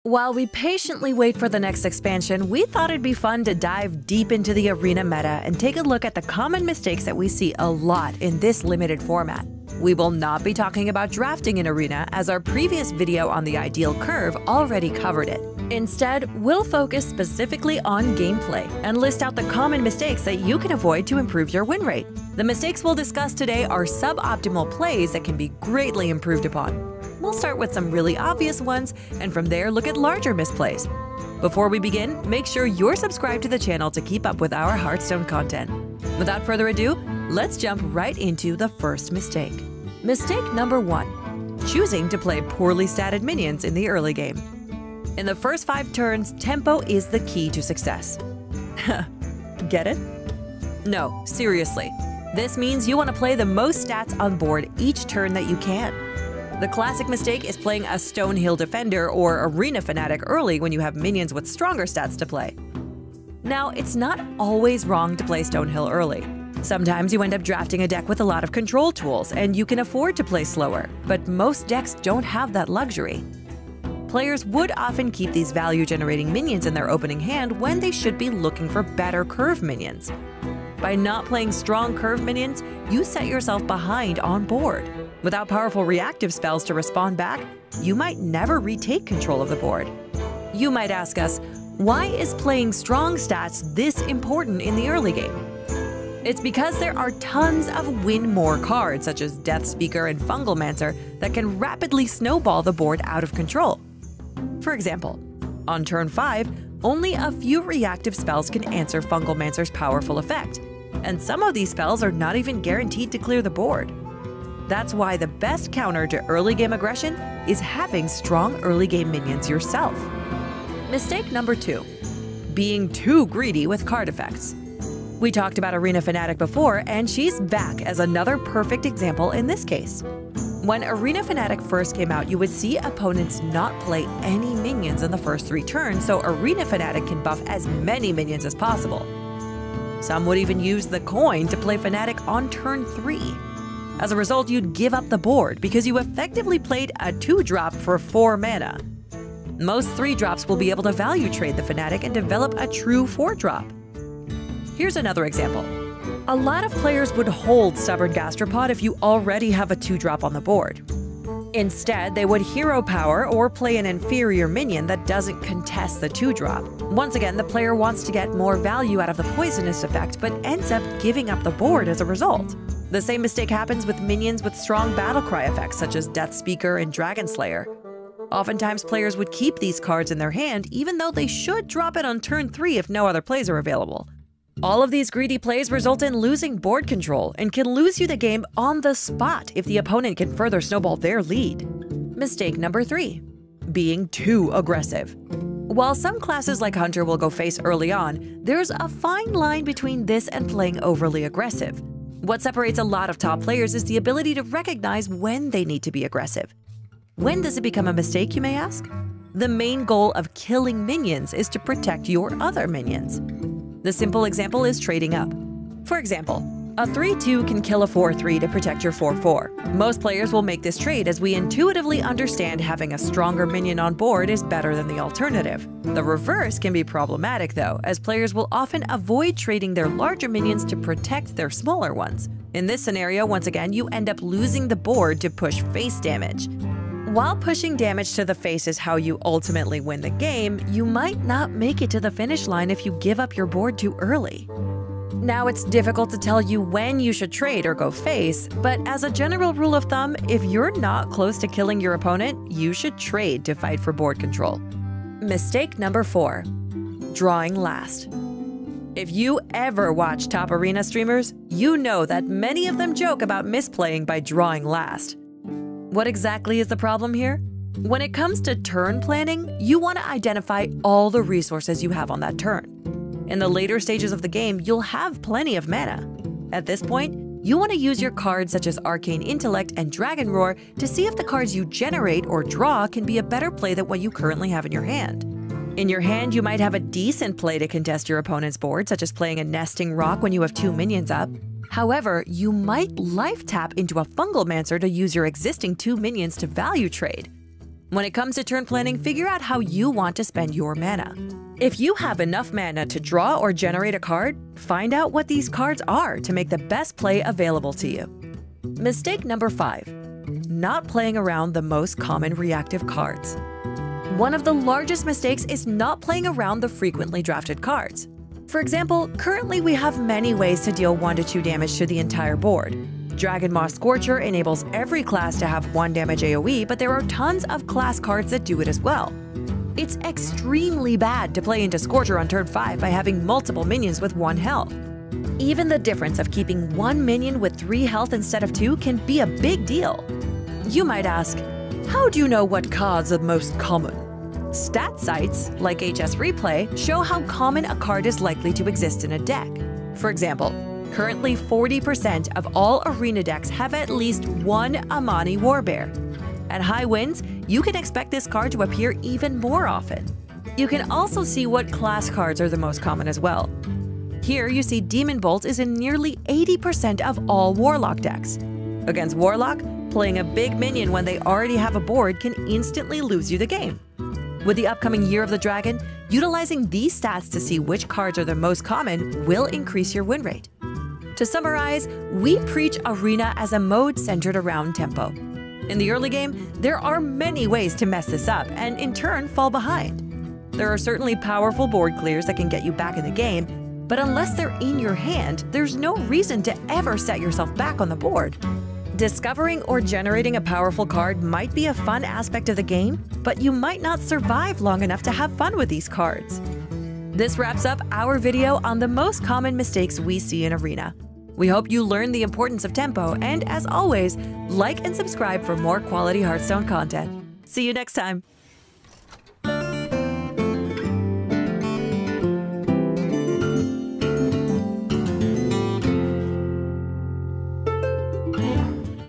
While we patiently wait for the next expansion, we thought it'd be fun to dive deep into the arena meta and take a look at the common mistakes that we see a lot in this limited format. We will not be talking about drafting in Arena, as our previous video on the ideal curve already covered it. Instead, we'll focus specifically on gameplay and list out the common mistakes that you can avoid to improve your win rate. The mistakes we'll discuss today are suboptimal plays that can be greatly improved upon. We'll start with some really obvious ones, and from there look at larger misplays. Before we begin, make sure you're subscribed to the channel to keep up with our Hearthstone content. Without further ado, let's jump right into the first mistake. Mistake number 1. Choosing to play poorly statted minions in the early game. In the first 5 turns, tempo is the key to success. Get it? No, seriously. This means you want to play the most stats on board each turn that you can. The classic mistake is playing a Stonehill Defender or Arena Fanatic early when you have minions with stronger stats to play. Now, it's not always wrong to play Stonehill early. Sometimes you end up drafting a deck with a lot of control tools, and you can afford to play slower, but most decks don't have that luxury. Players would often keep these value-generating minions in their opening hand when they should be looking for better curve minions. By not playing strong curve minions, you set yourself behind on board. Without powerful reactive spells to respond back, you might never retake control of the board. You might ask us, why is playing strong stats this important in the early game? It's because there are tons of win more cards such as Death Speaker and Fungalmancer that can rapidly snowball the board out of control. For example, on turn 5, only a few reactive spells can answer Fungalmancer's powerful effect, and some of these spells are not even guaranteed to clear the board. That's why the best counter to early game aggression is having strong early game minions yourself. Mistake number 2. Being too greedy with card effects. We talked about Arena Fanatic before, and she's back as another perfect example in this case. When Arena Fanatic first came out, you would see opponents not play any minions in the first 3 turns, so Arena Fanatic can buff as many minions as possible. Some would even use the coin to play Fanatic on turn 3. As a result, you'd give up the board because you effectively played a 2-drop for 4 mana. Most 3-drops will be able to value trade the Fanatic and develop a true 4-drop. Here's another example. A lot of players would hold Stubborn Gastropod if you already have a 2-drop on the board. Instead, they would hero power or play an inferior minion that doesn't contest the 2-drop. Once again, the player wants to get more value out of the poisonous effect, but ends up giving up the board as a result. The same mistake happens with minions with strong battlecry effects such as Death Speaker and Dragon Slayer. Oftentimes, players would keep these cards in their hand even though they should drop it on turn 3 if no other plays are available. All of these greedy plays result in losing board control and can lose you the game on the spot if the opponent can further snowball their lead. Mistake number 3. Being too aggressive. While some classes like Hunter will go face early on, there's a fine line between this and playing overly aggressive. What separates a lot of top players is the ability to recognize when they need to be aggressive. When does it become a mistake, you may ask? The main goal of killing minions is to protect your other minions. The simple example is trading up. For example, a 3-2 can kill a 4-3 to protect your 4-4. Most players will make this trade as we intuitively understand having a stronger minion on board is better than the alternative. The reverse can be problematic though, as players will often avoid trading their larger minions to protect their smaller ones. In this scenario, once again, you end up losing the board to push face damage. While pushing damage to the face is how you ultimately win the game, you might not make it to the finish line if you give up your board too early. Now, it's difficult to tell you when you should trade or go face, but as a general rule of thumb, if you're not close to killing your opponent, you should trade to fight for board control. Mistake number 4. Drawing last. If you ever watch top arena streamers, you know that many of them joke about misplaying by drawing last. What exactly is the problem here? When it comes to turn planning, you want to identify all the resources you have on that turn. In the later stages of the game, you'll have plenty of mana. At this point, you want to use your cards such as Arcane Intellect and Dragon Roar to see if the cards you generate or draw can be a better play than what you currently have in your hand. In your hand, you might have a decent play to contest your opponent's board, such as playing a Nesting Rock when you have 2 minions up. However, you might life tap into a Fungalmancer to use your existing 2 minions to value trade. When it comes to turn planning, figure out how you want to spend your mana. If you have enough mana to draw or generate a card, find out what these cards are to make the best play available to you. Mistake number 5. Not playing around the most common reactive cards. One of the largest mistakes is not playing around the frequently drafted cards. For example, currently we have many ways to deal 1 to 2 damage to the entire board. Dragon Maw Scorcher enables every class to have 1 damage AoE, but there are tons of class cards that do it as well. It's extremely bad to play into Scorcher on turn 5 by having multiple minions with 1 health. Even the difference of keeping 1 minion with 3 health instead of 2 can be a big deal. You might ask, how do you know what cards are most common? Stat sites, like HS Replay, show how common a card is likely to exist in a deck. For example, currently 40% of all arena decks have at least 1 Amani Warbear. At high wins, you can expect this card to appear even more often. You can also see what class cards are the most common as well. Here you see Demon Bolt is in nearly 80% of all Warlock decks. Against Warlock, playing a big minion when they already have a board can instantly lose you the game. With the upcoming Year of the Dragon, utilizing these stats to see which cards are the most common will increase your win rate. To summarize, we preach Arena as a mode centered around tempo. In the early game, there are many ways to mess this up and in turn fall behind. There are certainly powerful board clears that can get you back in the game, but unless they're in your hand, there's no reason to ever set yourself back on the board. Discovering or generating a powerful card might be a fun aspect of the game, but you might not survive long enough to have fun with these cards. This wraps up our video on the most common mistakes we see in Arena. We hope you learned the importance of tempo, and as always, like and subscribe for more quality Hearthstone content. See you next time!